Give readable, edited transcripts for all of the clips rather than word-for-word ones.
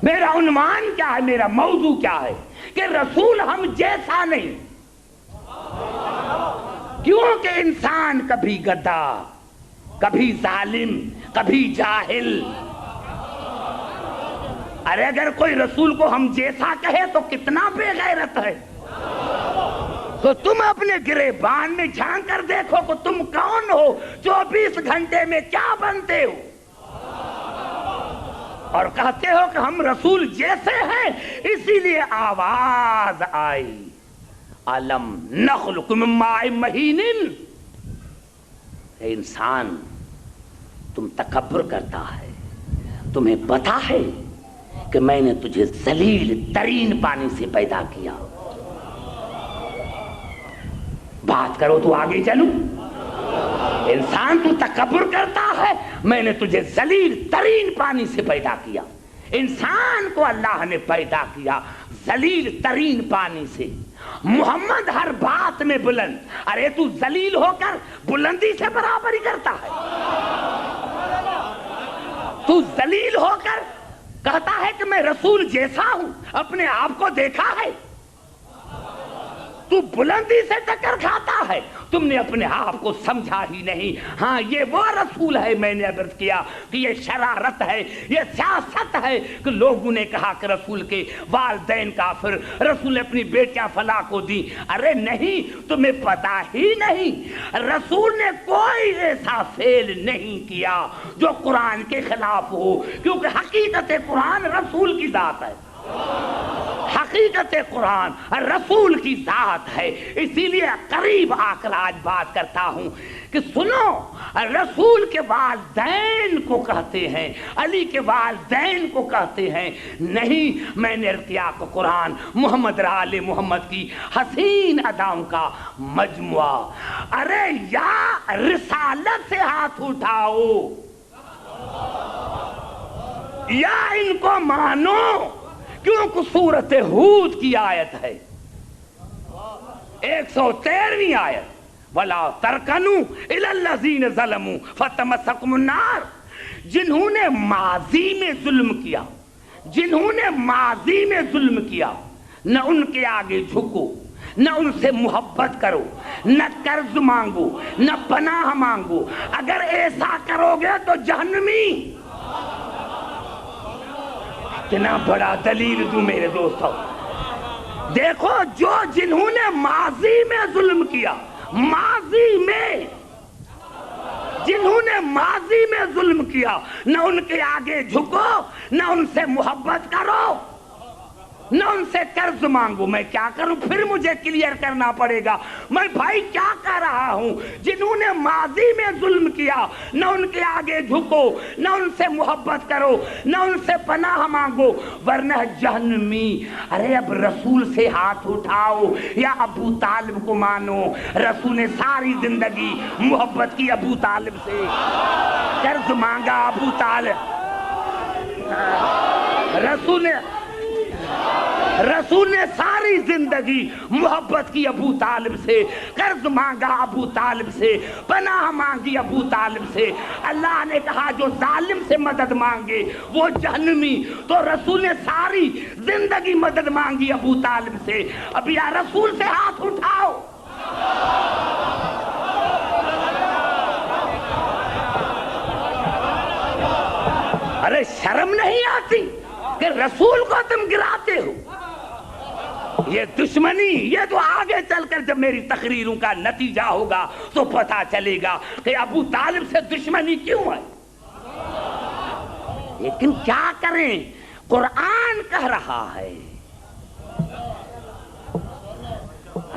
میرا عنوان کیا ہے، میرا موضوع کیا ہے کہ رسول ہم جیسا نہیں، کیونکہ انسان کبھی گدھا، کبھی ظالم، کبھی جاہل۔ ارے اگر کوئی رسول کو ہم جیسا کہے تو کتنا بے غیرت ہے۔ تو تم اپنے گریبان میں جھانک کر دیکھو کہ تم کون ہو، 24 گھنٹے میں کیا بنتے ہو، اور کہتے ہو کہ ہم رسول جیسے ہیں۔ اسی لیے آواز آئی، الم نخلقکم من ماء مہین۔ اے انسان، تم تکبر کرتا ہے، تمہیں پتا ہے کہ میں نے تجھے ذلیل ترین پانی سے پیدا کیا۔ بات کرو تو آگے چلوں۔ انسان تو تکبر کرتا ہے، میں نے تجھے ذلیل ترین پانی سے پیدا کیا۔ انسان کو اللہ نے پیدا کیا ذلیل ترین پانی سے۔ محمد ہر بات میں بلند، ارے تو ذلیل ہو کر بلندی سے برابری کرتا ہے۔ تو ذلیل ہو کر کہتا ہے کہ میں رسول جیسا ہوں، اپنے آپ کو دیکھا ہے؟ تو بلندی سے ٹکر کھاتا ہے، تم نے اپنے آپ کو سمجھا ہی نہیں۔ ہاں یہ وہ رسول ہے، میں نے عرض کیا کہ یہ شرارت ہے، یہ سیاست ہے کہ لوگوں نے کہا کہ رسول کے والدین کافر، رسول نے اپنی بیٹیاں فلاں کو دی۔ ارے نہیں، تمہیں پتا ہی نہیں، رسول نے کوئی ایسا فعل نہیں کیا جو قرآن کے خلاف ہو، کیونکہ حقیقت قرآن رسول کی ذات ہے۔ حقیقت قرآن رسول کی ذات ہے۔ اسی لیے قریب آ کر آج بات کرتا ہوں کہ سنو، رسول کے والدین کو کہتے ہیں، علی کے والدین کو کہتے ہیں، نہیں، میں نے کیا کہ قرآن محمد آل محمد کی حسین اداؤں کا مجموعہ۔ ارے یا رسالت سے ہاتھ اٹھاؤ یا ان کو مانو، کیونکہ سورۃ ہود کی آیت ہے 113ویں آیت، وَلَا تَرْكَنُوا إِلَى الَّذِينَ ظَلَمُوا فَتَمَسَّكُمُ النَّارُ۔ جنہوں نے ماضی میں ظلم کیا، جنہوں نے ماضی میں ظلم کیا، نہ ان کے آگے جھکو، نہ ان سے محبت کرو، نہ قرض مانگو، نہ پناہ مانگو۔ اگر ایسا کرو گے تو جہنمی۔ اتنا بڑا دلیل دوں میرے دوستو، دیکھو جو جنہوں نے ماضی میں ظلم کیا، ماضی میں جنہوں نے ماضی میں ظلم کیا، نہ ان کے آگے جھکو، نہ ان سے محبت کرو، نہ ان سے قرض مانگو۔ میں کیا کروں، پھر مجھے کلیئر کرنا پڑے گا میں بھائی کیا کہہ رہا ہوں۔ جنہوں نے ماضی میں ظلم کیا، نہ ان کے آگے جھکو، نہ ان سے محبت کرو، نہ ان سے پناہ مانگو، ورنہ جہنمی۔ ارے اب رسول سے ہاتھ اٹھاؤ یا ابو طالب کو مانو۔ رسول نے ساری زندگی محبت کی ابو طالب سے، قرض مانگا ابو طالب۔ رسول نے ساری زندگی محبت کی ابو طالب سے، قرض مانگا ابو طالب سے، پناہ مانگی ابو طالب سے۔ اللہ نے کہا جو ظالم سے مدد مانگے وہ جہنمی، تو رسول نے ساری زندگی مدد مانگی ابو طالب سے۔ اب یا رسول سے ہاتھ اٹھاؤ۔ ارے شرم نہیں آتی کہ رسول کو تم گراتے ہو؟ یہ دشمنی، یہ تو آگے چل کر جب میری تقریروں کا نتیجہ ہوگا تو پتا چلے گا کہ ابو طالب سے دشمنی کیوں ہے۔ لیکن کیا کریں، قرآن کہہ رہا ہے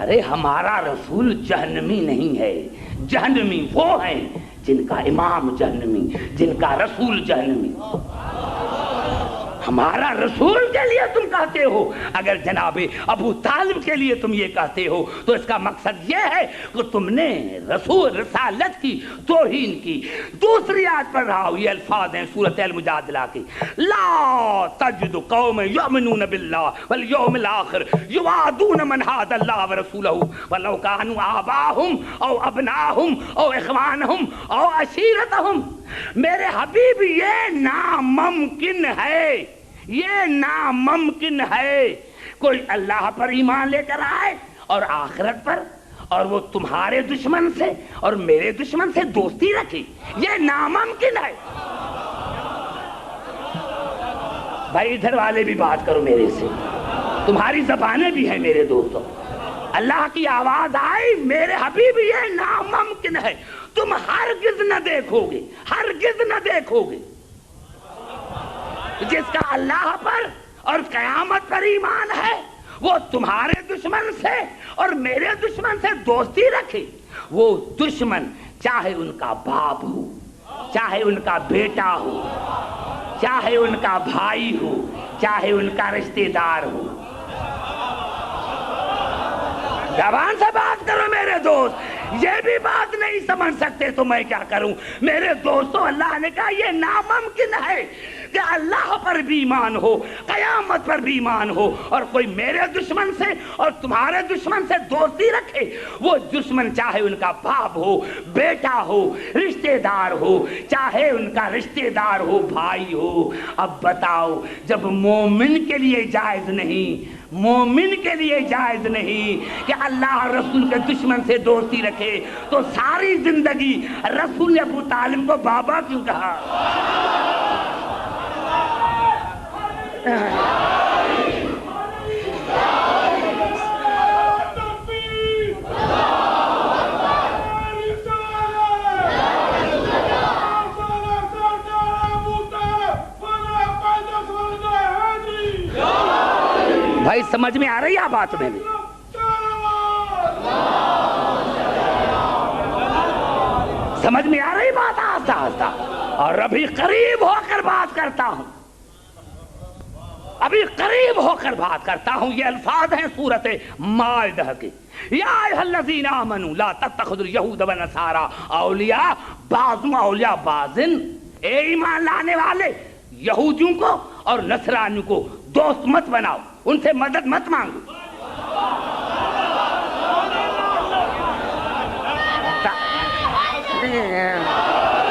ارے ہمارا رسول جہنمی نہیں ہے۔ جہنمی وہ ہیں جن کا امام جہنمی، جن کا رسول جہنمی۔ ہمارا رسول کے لیے تم کہتے ہو، اگر جناب ابو طالب کے لیے تم یہ کہتے ہو تو اس کا مقصد یہ ہے کہ تم نے رسول رسالت کی توہین کی۔ دوسری آیت پڑھ رہا ہوں، یہ الفاظ ہیں سورۃ المجادلہ کی، لا تجد قوم یؤمنون باللہ والیوم الآخر یوادون من حاد اللہ ورسولہ ولو کانوا آباءہم او ابناءہم او اخوانہم او عشیرتہم۔ میرے حبیب یہ ناممکن ہے، یہ ناممکن ہے کوئی اللہ پر ایمان لے کر آئے اور آخرت پر، اور وہ تمہارے دشمن سے اور میرے دشمن سے دوستی رکھے، یہ ناممکن ہے۔ بھائی ادھر والے بھی بات کرو میرے سے، تمہاری زبانیں بھی ہیں میرے دوستوں۔ اللہ کی آواز آئی، میرے حبیب یہ ناممکن ہے، تم ہرگز نہ دیکھو گے، ہرگز نہ دیکھو گے جس کا اللہ پر اور قیامت پر ایمان ہے وہ تمہارے دشمن سے اور میرے دشمن سے دوستی رکھے۔ وہ دشمن چاہے ان کا باپ ہو، چاہے ان کا بیٹا ہو، چاہے ان کا بھائی ہو، چاہے ان کا رشتہ دار ہو۔ زبان سے بات کرو میرے دوست، یہ بھی بات نہیں سمجھ سکتے تو میں کیا کروں؟ میرے دوستوں اللہ نے کہا یہ ناممکن ہے کہ اللہ پر بھی ایمان ہو، قیامت پر بھی ایمان ہو، اور کوئی میرے دشمن سے اور تمہارے دشمن سے دوستی رکھے۔ وہ دشمن چاہے ان کا باپ ہو، بیٹا ہو، رشتہ دار ہو، چاہے ان کا رشتہ دار ہو، بھائی ہو۔ اب بتاؤ، جب مومن کے لیے جائز نہیں، مومن کے لیے جائز نہیں کہ اللہ اور رسول کے دشمن سے دوستی رکھے، تو ساری زندگی رسول نے ابو طالب کو بابا کیوں کہا؟ بھائی سمجھ میں آ رہی ہے بات میں بھی؟ سمجھ میں آ رہی بات آہستہ آہستہ؟ اور ابھی قریب ہو کر بات کرتا ہوں، ابھی قریب ہو کر بات کرتا ہوں۔ یہ الفاظ ہیں سورۃ مائدہ کے، یا ایھا الذین آمنوا لا تتخذوا اليہود والنصارى اولیاء بعضهم اولیاء بعض۔ اے ایمان لانے والے، یہودیوں کو اور نصرانیوں کو دوست مت بناؤ، ان سے مدد مت مانگو۔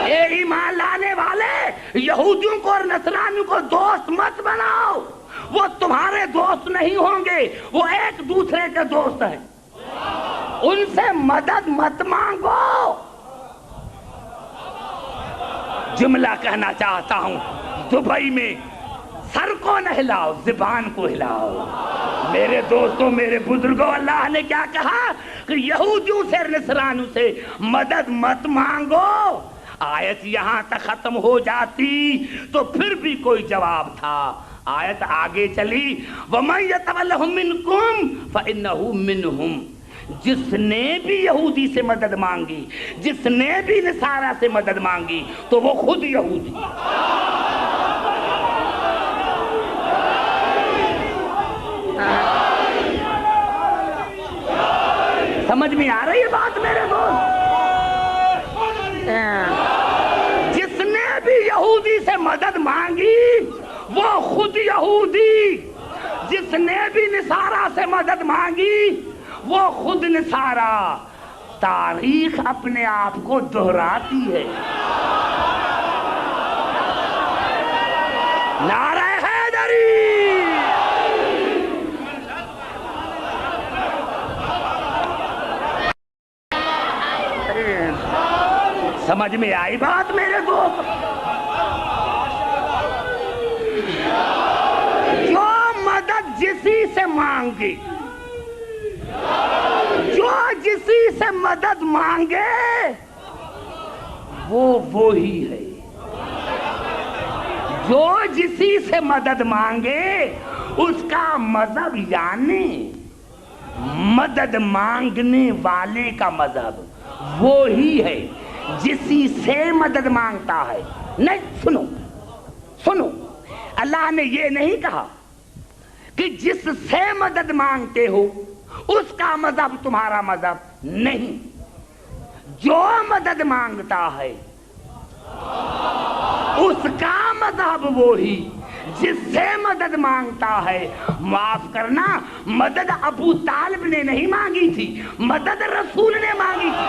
اے ایمان لانے والے، یہودیوں کو اور نصرانیوں کو دوست مت بناؤ، وہ تمہارے دوست نہیں ہوں گے، وہ ایک دوسرے کے دوست ہیں، ان سے مدد مت مانگو۔ جملہ کہنا چاہتا ہوں، دبئی میں سر کو نہ ہلاؤ، زبان کو ہلاؤ۔ میرے دوستوں، میرے بزرگوں، اللہ نے کیا کہا کہ یہودیوں سے نصرانیوں سے مدد مت مانگو۔ آیت یہاں تک ختم ہو جاتی تو پھر بھی کوئی جواب تھا۔ آیت آگے چلی، وَمَن يَتَوَلَّهُم مِّنكُمْ فَإِنَّهُ مِنْهُمْ۔ جس نے بھی یہودی سے مدد مانگی، جس نے بھی نصارہ سے مدد مانگی، تو وہ خود یہودی۔ سمجھ میں آ رہی ہے بات میرے دوست؟ جس نے بھی یہودی سے مدد مانگی وہ خود یہودی، جس نے بھی نصارہ سے مدد مانگی وہ خود نصارہ۔ تاریخ اپنے آپ کو دہراتی ہے۔ نعرہ حیدری! سمجھ میں آئی بات میرے دوست؟ جو مدد جسی سے مانگی، جو جسی سے مدد مانگے وہ وہی ہے۔ جو جسی سے مدد مانگے اس کا مذہب، یعنی مدد مانگنے والے کا مذہب وہی ہے جسی سے مدد مانگتا ہے۔ نہیں، سنو، اللہ نے یہ نہیں کہا کہ جس سے مدد مانگتے ہو اس کا مذہب تمہارا مذہب نہیں۔ جو مدد مانگتا ہے اس کا مذہب وہی جس سے مدد مانگتا ہے۔ معاف کرنا، مدد ابو طالب نے نہیں مانگی تھی، مدد رسول نے مانگی تھی۔